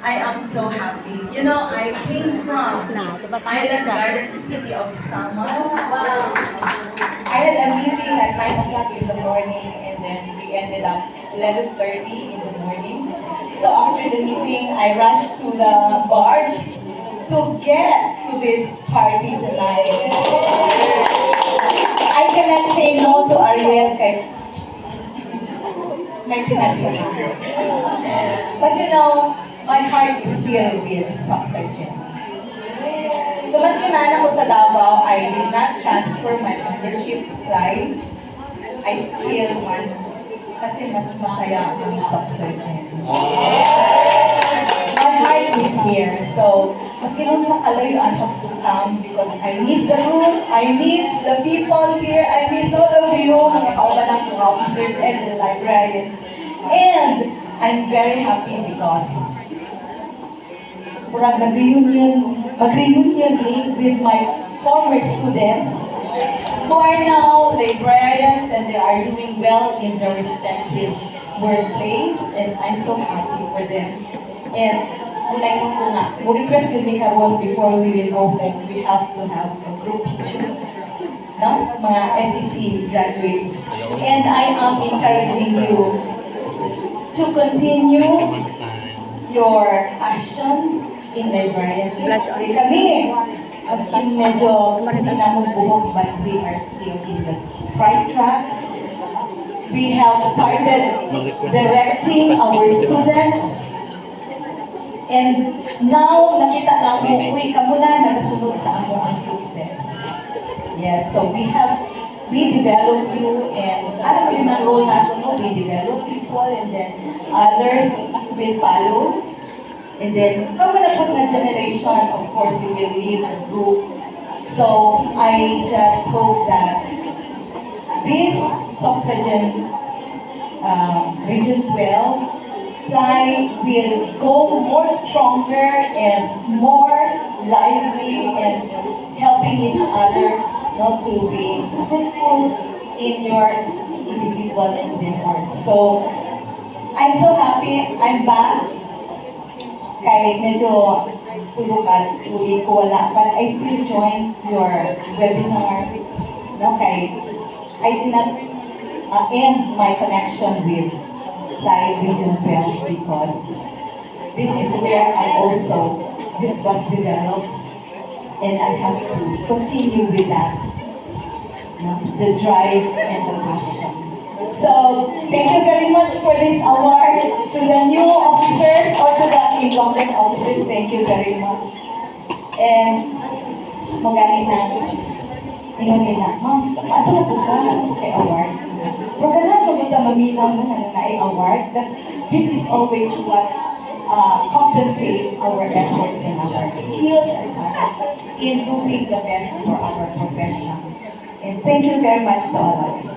I am so happy. You know, I came from Island Garden City of Samar. I had a meeting at 9 o'clock in the morning and then we ended up 11:30 in the morning. So after the meeting, I rushed to the barge to get to this party tonight. I cannot say no to Ariel kay may pinagsamahan. But you know, my heart is still with Soxygen. So mas kinala ko sa Davao, I did not transfer my membership to Fly. I still want kasi mas masaya ang Soxygen. My heart is here. So, maski nun sa kalayo, I have to come because I miss the room, I miss the people here, I miss all of you, mga kaulan ng mga officers and the librarians. And I'm very happy because murag mag-reunion with my former students who are now librarians and they are doing well in their respective workplace and I'm so happy for them. And unayin ko nga, request with me karon before we will go home, we have to have a group picture. No? Mga SEC graduates. And I am encouraging you to continue your passion in librarianship. Kami, as in medyo hindi namin buhok, but we are still in the right track. We have started directing our students. And now, nakita lang mo, uy, kamula nagasunod sa amo ang footsteps. Yes, so we develop you and alam mo yun ang role natin, no? We develop people and then others will follow. And then, kung manapot na generation, of course, you will lead a group. So, I just hope that this Soxygen Region 12 Fly will go more stronger and more lively and helping each other not to be fruitful in your individual endeavors. So, I'm so happy I'm back. Kay medyo tulukan, uli ko wala, but I still join your webinar. No, kay I did not end my connection with Fly Region 12 because this is where I also was developed and I have to continue with that, the drive and the passion. So, thank you very much for this award to the new officers or to the incumbent officers. Thank you very much. And magaling na, nila, ma'am, ato na po ka kay award. Pero ganun mo kita maminaw mo na award, but this is always what compensate our efforts and our skills and talent in doing the best for our profession. And thank you very much to all of you.